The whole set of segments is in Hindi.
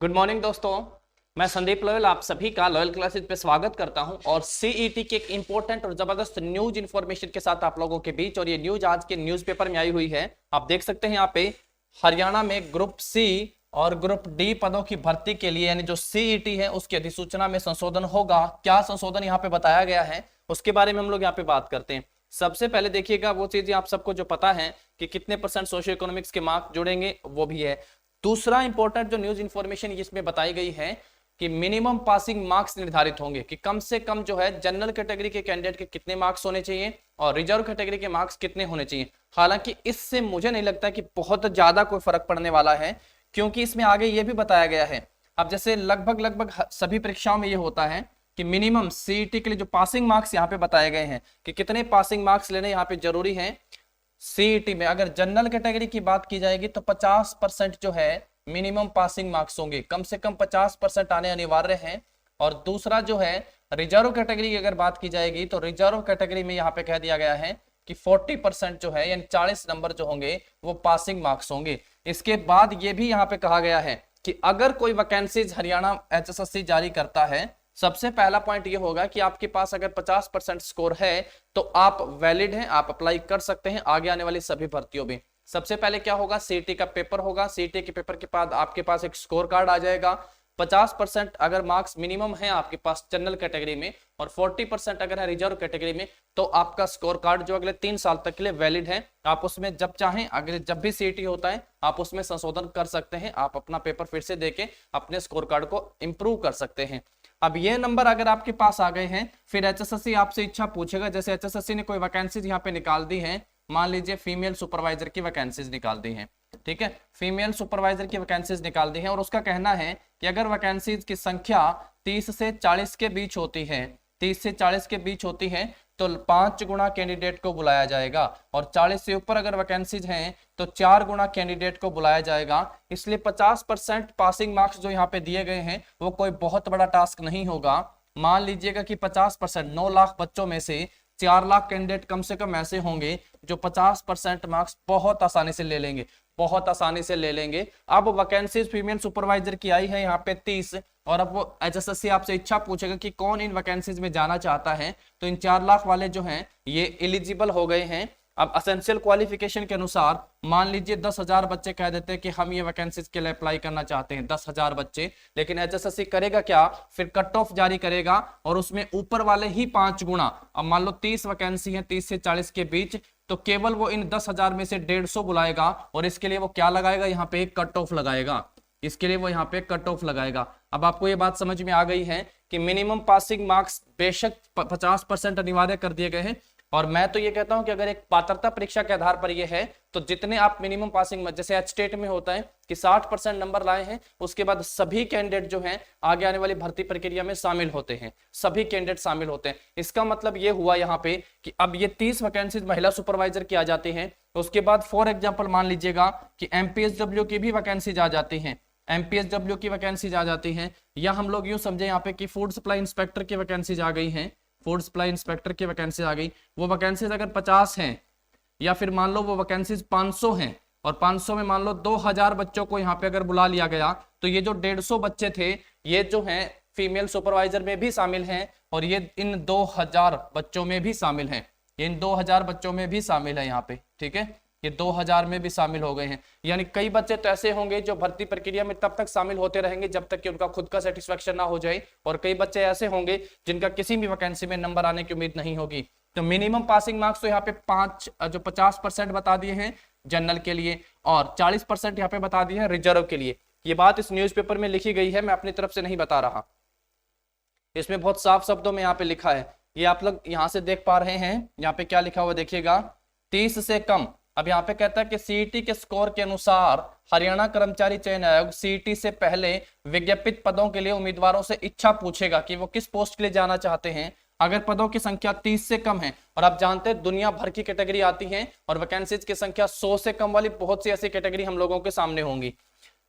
गुड मॉर्निंग दोस्तों, मैं संदीप लोयल आप सभी का लॉयल क्लासेज पे स्वागत करता हूं और सीईटी के एक इंपॉर्टेंट और जबरदस्त न्यूज इंफॉर्मेशन के साथ आप लोगों के बीच। और ये न्यूज आज के न्यूज़पेपर में आई हुई है। आप देख सकते हैं यहाँ पे हरियाणा में ग्रुप सी और ग्रुप डी पदों की भर्ती के लिए यानी जो सीईटी है उसकी अधिसूचना में संशोधन होगा। क्या संशोधन यहाँ पे बताया गया है उसके बारे में हम लोग यहाँ पे बात करते हैं। सबसे पहले देखिएगा वो चीजें आप सबको जो पता है कि कितने % सोशियो इकोनॉमिक्स के मार्क्स जुड़ेंगे वो भी है। दूसरा इंपॉर्टेंट जो न्यूज इंफॉर्मेशन इसमें बताई गई है कि मिनिमम पासिंग मार्क्स निर्धारित होंगे कि कम से कम जो है जनरल कैटेगरी के कैंडिडेट के कितने मार्क्स होने चाहिए और रिजर्व कैटेगरी के मार्क्स कितने होने चाहिए। हालांकि इससे मुझे नहीं लगता कि बहुत ज्यादा कोई फर्क पड़ने वाला है, क्योंकि इसमें आगे ये भी बताया गया है। अब जैसे लगभग सभी परीक्षाओं में ये होता है कि मिनिमम सीईटी के लिए जो पासिंग मार्क्स यहाँ पे बताए गए हैं कि कितने पासिंग मार्क्स लेने यहाँ पे जरूरी है। सीईटी में अगर जनरल कैटेगरी की बात की जाएगी तो 50% जो है मिनिमम पासिंग मार्क्स होंगे, कम से कम 50% आने अनिवार्य हैं। और दूसरा जो है रिजर्व कैटेगरी की अगर बात की जाएगी तो रिजर्व कैटेगरी में यहाँ पे कह दिया गया है कि 40% जो है यानी 40 नंबर जो होंगे वो पासिंग मार्क्स होंगे। इसके बाद ये भी यहाँ पे कहा गया है कि अगर कोई वैकेंसीज हरियाणा HSSC जारी करता है, सबसे पहला पॉइंट ये होगा कि आपके पास अगर 50% स्कोर है तो आप वैलिड हैं, आप अप्लाई कर सकते हैं आगे आने वाली सभी भर्तियों में। सबसे पहले क्या होगा, सीईटी का पेपर होगा। सीईटी के पेपर के बाद आपके पास एक स्कोर कार्ड आ जाएगा। 50% अगर मार्क्स मिनिमम है आपके पास जनरल कैटेगरी में और 40% अगर है रिजर्व कैटेगरी में तो आपका स्कोर कार्ड जो अगले 3 साल तक के लिए वैलिड है। आप उसमें जब चाहें अगले जब भी सीईटी होता है आप उसमें संशोधन कर सकते हैं, आप अपना पेपर फिर से देके अपने स्कोर कार्ड को इंप्रूव कर सकते हैं। अब ये नंबर अगर आपके पास आ गए हैं फिर HSSC आपसे इच्छा पूछेगा, जैसे HSSC ने कोई वैकेंसीज यहाँ पे निकाल दी है, मान लीजिए फीमेल सुपरवाइजर की वैकेंसीज निकाल दी है, ठीक है, फीमेल सुपरवाइजर की वैकेंसीज निकाल दी है और उसका कहना है कि अगर वैकेंसीज की संख्या 30 से 40 के बीच होती है, 30 से 40 के बीच होती है तो 5 गुना कैंडिडेट को बुलाया जाएगा और 40 से ऊपर अगर वैकेंसीज हैं तो 4 गुना कैंडिडेट को बुलाया जाएगा। इसलिए 50% पासिंग मार्क्स जो यहाँ पे दिए गए हैं वो कोई बहुत बड़ा टास्क नहीं होगा। मान लीजिएगा कि 50% 9 लाख बच्चों में से 4 लाख कैंडिडेट कम से कम ऐसे होंगे जो 50% मार्क्स बहुत आसानी से ले लेंगे, बहुत आसानी से ले लेंगे। अब वैकेंसीज फीमेल सुपरवाइजर की आई है यहाँ पे 30 और अब वो HSSC आपसे इच्छा पूछेगा कि कौन इन वैकेंसीज में जाना चाहता है, तो इन 4 लाख वाले जो हैं ये एलिजिबल हो गए हैं। अब असेंशियल क्वालिफिकेशन के अनुसार मान लीजिए 10,000 बच्चे कह देते हैं कि हम ये वैकेंसीज के लिए अप्लाई करना चाहते हैं, 10,000 बच्चे, लेकिन HSSC करेगा क्या, फिर कट ऑफ जारी करेगा और उसमें ऊपर वाले ही 5 गुना, अब मान लो 30 वैकेंसी है 30 से 40 के बीच, तो केवल वो इन 10,000 में से 150 बुलाएगा और इसके लिए वो क्या लगाएगा, यहाँ पे एक कट ऑफ लगाएगा, इसके लिए वो यहाँ पे कट ऑफ लगाएगा। अब आपको ये बात समझ में आ गई है कि मिनिमम पासिंग मार्क्स बेशक 50% अनिवार्य कर दिए गए हैं। और मैं तो ये कहता हूं कि अगर एक पात्रता परीक्षा के आधार पर ये है तो जितने आप मिनिमम पासिंग जैसे एचटेट में होता है कि 60% नंबर लाए हैं उसके बाद सभी कैंडिडेट जो हैं आगे आने वाली भर्ती प्रक्रिया में शामिल होते हैं, सभी कैंडिडेट शामिल होते हैं। इसका मतलब ये हुआ यहाँ पे कि अब ये 30 वैकेंसीज महिला सुपरवाइजर की आ जाती हैं, उसके बाद फॉर एग्जाम्पल मान लीजिएगा कि MPSW की भी वैकेंसीज आ जाती हैं, MPSW की वैकेंसीज आ जाती हैं, या हम लोग यूं समझे यहाँ पे कि फूड सप्लाई इंस्पेक्टर की वैकेंसीज आ गई हैं, फूड सप्लाई इंस्पेक्टर की वैकेंसी आ गई। वो वैकेंसीज अगर 50 हैं या फिर मान लो वो वैकेंसीज 500 हैं और 500 में मान लो 2,000 बच्चों को यहाँ पे अगर बुला लिया गया तो ये जो 150 बच्चे थे ये जो हैं फीमेल सुपरवाइजर में भी शामिल हैं और ये इन 2,000 बच्चों में भी शामिल हैं, इन 2,000 बच्चों में भी शामिल है यहाँ पे, ठीक है, ये 2,000 में भी शामिल हो गए हैं। यानी कई बच्चे तो ऐसे होंगे जो भर्ती प्रक्रिया में तब तक शामिल होते रहेंगे जब तक कि उनका खुद का सेटिस्फेक्शन ना हो जाए, और कई बच्चे ऐसे होंगे जिनका किसी भी वैकेंसी में नंबर आने की उम्मीद नहीं होगी। तो मिनिमम पासिंग मार्क्स तो यहाँ पे 50% बता दिए हैं जनरल के लिए और 40% यहाँ पे बता दिए हैं रिजर्व के लिए। ये बात इस न्यूज़पेपर में लिखी गई है, मैं अपनी तरफ से नहीं बता रहा, इसमें बहुत साफ शब्दों में यहाँ पे लिखा है। ये आप लोग यहाँ से देख पा रहे हैं, यहाँ पे क्या लिखा हुआ देखिएगा, 30 से कम। अब यहाँ पे कहता है कि सीईटी के स्कोर के अनुसार हरियाणा कर्मचारी चयन आयोग सीईटी से पहले विज्ञापित पदों के लिए उम्मीदवारों से इच्छा पूछेगा कि वो किस पोस्ट के लिए जाना चाहते हैं। अगर पदों की संख्या 30 से कम है, और आप जानते हैं दुनिया भर की कैटेगरी आती है और वैकेंसीज की संख्या 100 से कम वाली बहुत सी ऐसी कैटेगरी हम लोगों के सामने होंगी,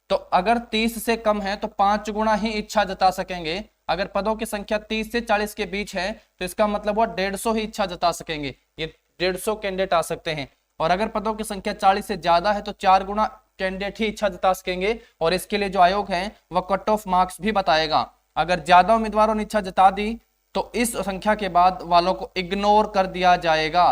तो अगर 30 से कम है तो 5 गुना ही इच्छा जता सकेंगे। अगर पदों की संख्या 30 से 40 के बीच है तो इसका मतलब वो 150 ही इच्छा जता सकेंगे, ये 150 कैंडिडेट आ सकते हैं। और अगर पदों की संख्या 40 से ज्यादा है तो 4 गुना कैंडिडेट ही इच्छा जता सकेंगे और इसके लिए जो आयोग है वह कट ऑफ मार्क्स भी बताएगा। अगर ज्यादा उम्मीदवारों ने इच्छा जता दी तो इस संख्या के बाद वालों को इग्नोर कर दिया जाएगा।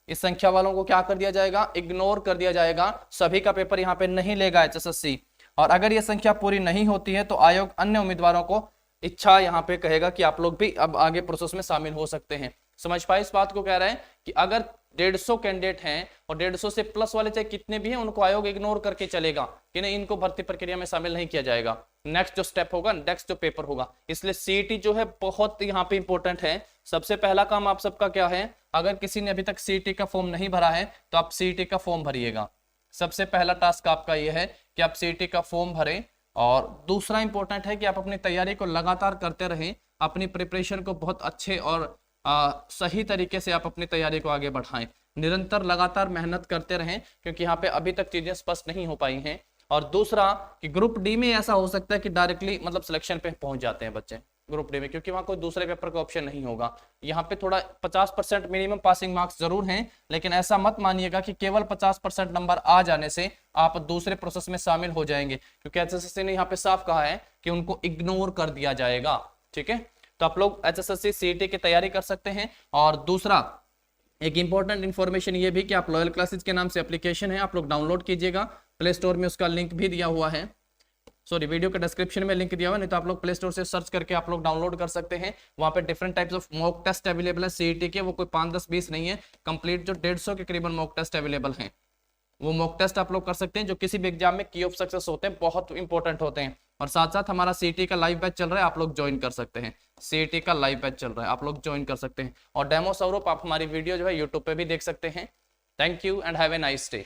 इस संख्या वालों को क्या कर दिया जाएगा? इग्नोर कर दिया जाएगा। सभी का पेपर यहाँ पे नहीं लेगा HSSC। और अगर ये संख्या पूरी नहीं होती है तो आयोग अन्य उम्मीदवारों को इच्छा यहाँ पे कहेगा कि आप लोग भी अब आगे प्रोसेस में शामिल हो सकते हैं। समझ पाए इस बात को? कह रहे हैं कि अगर 150 कैंडिडेट हैं और 150 से प्लस वाले चाहे कितने भी हैं उनको आयोग इग्नोर करके चलेगा कि नहीं, इनको भर्ती प्रक्रिया में शामिल नहीं किया जाएगा। नेक्स्ट जो स्टेप होगा, नेक्स्ट जो पेपर होगा, इसलिए सीईटी जो है बहुत यहाँ पे इंपॉर्टेंट है। सबसे पहला काम आप सबका क्या है? अगर किसी ने अभी तक सीईटी का फॉर्म नहीं भरा है तो आप सीईटी का फॉर्म भरिएगा। सबसे पहला टास्क आपका यह है कि आप सीईटी का फॉर्म भरें। और दूसरा इंपॉर्टेंट है कि आप अपनी तैयारी को लगातार करते रहें, अपनी प्रिपरेशन को बहुत अच्छे और सही तरीके से आप अपनी तैयारी को आगे बढ़ाएं, निरंतर लगातार मेहनत करते रहें, क्योंकि यहाँ पे अभी तक चीजें स्पष्ट नहीं हो पाई हैं। और दूसरा कि ग्रुप डी में ऐसा हो सकता है कि डायरेक्टली मतलब सिलेक्शन पे पहुंच जाते हैं बच्चे ग्रुप डी में, क्योंकि वहां कोई दूसरे पेपर का ऑप्शन नहीं होगा। यहाँ पे थोड़ा 50% मिनिमम पासिंग मार्क्स जरूर हैं, लेकिन ऐसा मत मानिएगा कि केवल 50% नंबर आ जाने से आप दूसरे प्रोसेस में शामिल हो जाएंगे, क्योंकि HSSC ने यहाँ पे साफ कहा है कि उनको इग्नोर कर दिया जाएगा। ठीक है, तो आप लोग HSSC CET की तैयारी कर सकते हैं। और दूसरा एक इंपॉर्टेंट इन्फॉर्मेशन ये भी कि आप लॉयल क्लासेज के नाम से एप्लीकेशन है, आप लोग डाउनलोड कीजिएगा। प्ले स्टोर में उसका लिंक भी दिया हुआ है, सॉरी वीडियो के डिस्क्रिप्शन में लिंक दिया हुआ है, नहीं तो आप लोग प्ले स्टोर से सर्च करके आप लोग डाउनलोड कर सकते हैं। वहां पे different types of mock test available है सीईटी के, वो कोई 5, 10, 20 नहीं है, कंप्लीट जो 150 के करीबन मॉक टेस्ट अवेलेबल हैं। वो मॉक टेस्ट आप लोग कर सकते हैं जो किसी भी एग्जाम में की ऑफ सक्सेस होते हैं, बहुत इंपॉर्टेंट होते हैं। और साथ साथ हमारा सीईटी का लाइव बैच चल रहा है, आप लोग ज्वाइन कर सकते हैं। सीईटी का लाइव बैच चल रहा है, आप लोग ज्वाइन कर सकते हैं। और डेमो स्वरूप आप हमारी वीडियो जो है यूट्यूब पे भी देख सकते हैं। Thank you and have a nice day.